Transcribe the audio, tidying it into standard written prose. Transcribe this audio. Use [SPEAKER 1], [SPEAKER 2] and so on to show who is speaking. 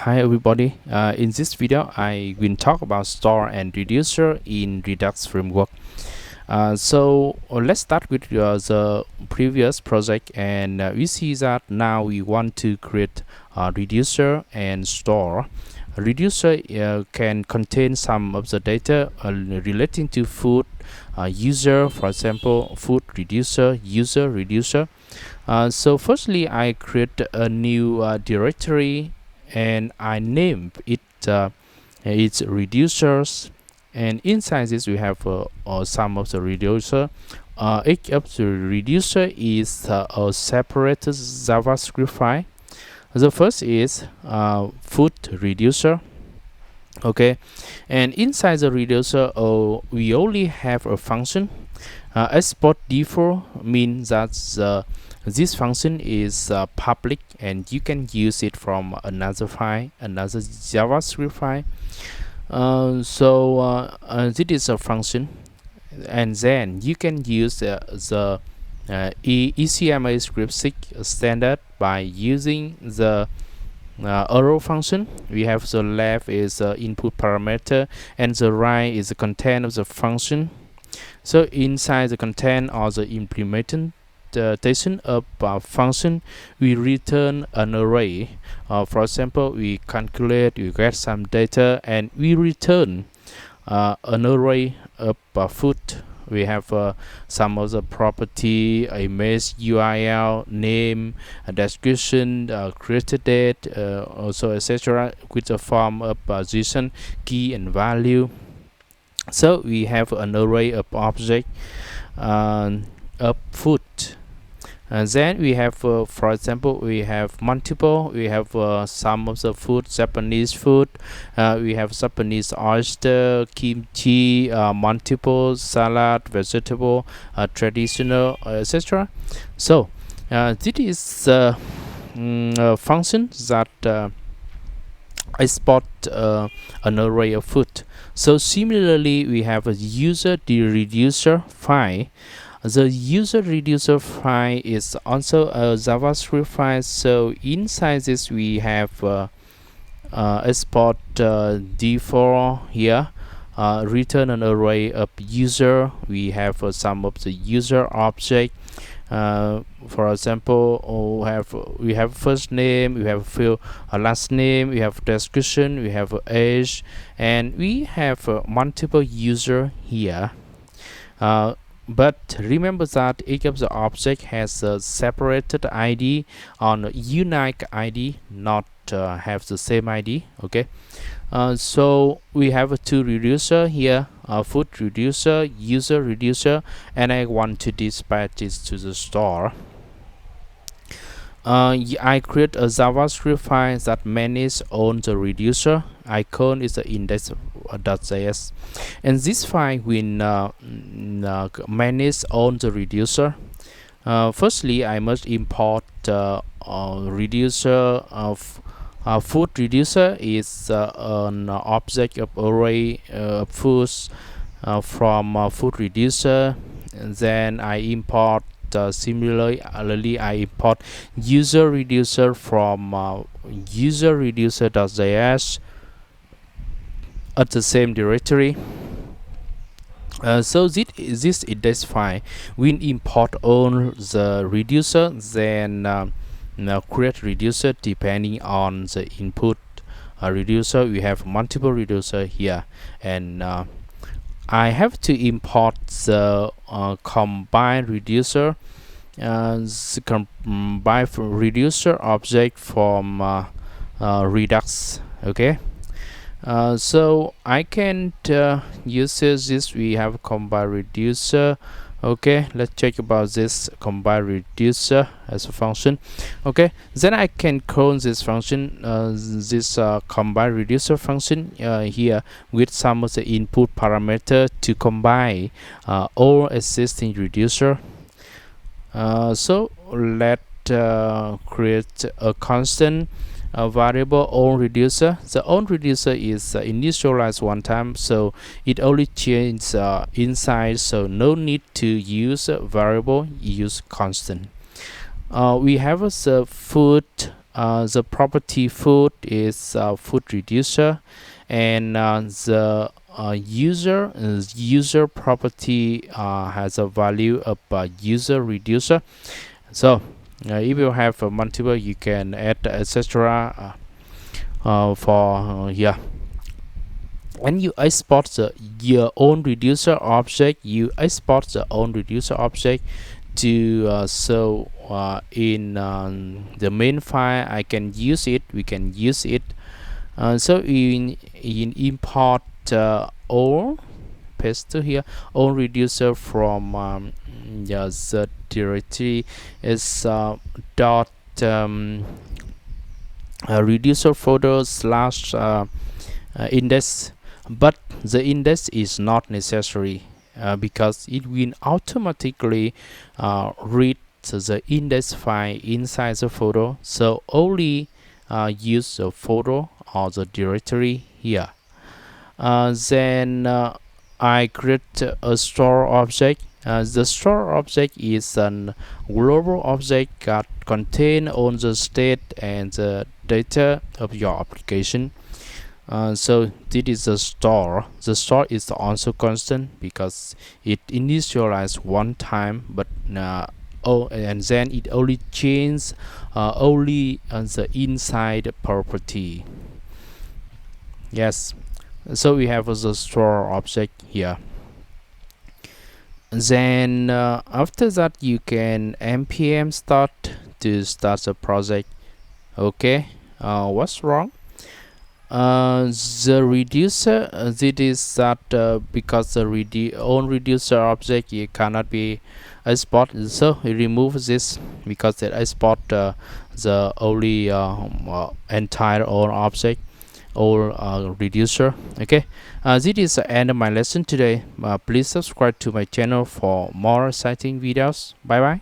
[SPEAKER 1] Hi everybody, in this video I will talk about store and reducer in Redux framework. Let's start with the previous project, and we see that now we want to create a reducer and store. A reducer can contain some of the data relating to food user, for example food reducer, user reducer. So firstly I create a new directory and I name it its reducers, and inside this we have some of the reducer. Each of the reducer is a separate JavaScript file. The first is food reducer. Okay, and inside the reducer we only have a function. Export default means that this function is public and you can use it from another file, another JavaScript file. This is a function, and then you can use the ECMAScript standard by using the arrow function. We have the left is input parameter and the right is the content of the function. So inside the content or the implementation of function, we return an array. For example, we calculate, we get some data, and we return an array of food. We have some of the property, image, URL, name, description, created date, also etc. with the form of position, key, and value. So we have an array of object of food. And then we have for example we have multiple, we have some of the food, Japanese food, we have Japanese oyster, kimchi, multiple, salad, vegetable, traditional, etc. So this is a function that export an array of food. So similarly we have a user reducer file. The user reducer file is also a JavaScript file. So inside this we have export default here, return an array of user. We have some of the user object. For example, we have first name, we have last name, we have description, we have age, and we have multiple user here. But remember that each of the object has a separated ID on a unique ID, not have the same ID. Okay, so we have two reducer here, food reducer, user reducer, and I want to dispatch this to the store. I create a JavaScript file that manages on the reducer. Icon is the index.js, and this file will manage on the reducer. Firstly, I must import reducer of food reducer is an object of array foods from food reducer, and then I import similarly I import user reducer from user reducer.js at the same directory. So this index file will import all the reducer, then now create reducer depending on the input reducer. We have multiple reducer here, and I have to import the combine reducer, the combine reducer object from Redux. Okay, so I can use this. We have combine reducer. Okay, let's check about this combine reducer as a function. Okay, then I can clone this function, this combine reducer function here with some of the input parameter to combine all existing reducer. So let's create a constant variable on reducer. The on reducer is initialized one time, so it only changes inside, so no need to use variable, use constant. We have the food the property food is food reducer, and the user property has a value of user reducer. So if you have multiple, you can add etc. For yeah. When you export your own reducer object, you export the own reducer object to so in the main file. I can use it. We can use it. So in import all, paste to here, all reducer from the directory is dot reducer photo slash index, but the index is not necessary because it will automatically read the index file inside the photo. So only use the photo or the directory here. Then I create a store object. The store object is an global object that contain all the state and the data of your application. So this is the store. The store is also constant because it initialized one time, but and then it only changes only on the inside property. Yes, so we have the store object here. Then after that, you can npm start to start the project. Okay, what's wrong? The reducer, it is that because the own reducer object, it cannot be export, so we remove this because it export the only entire own object or reducer. Okay, this is the end of my lesson today. Please subscribe to my channel for more exciting videos. Bye bye.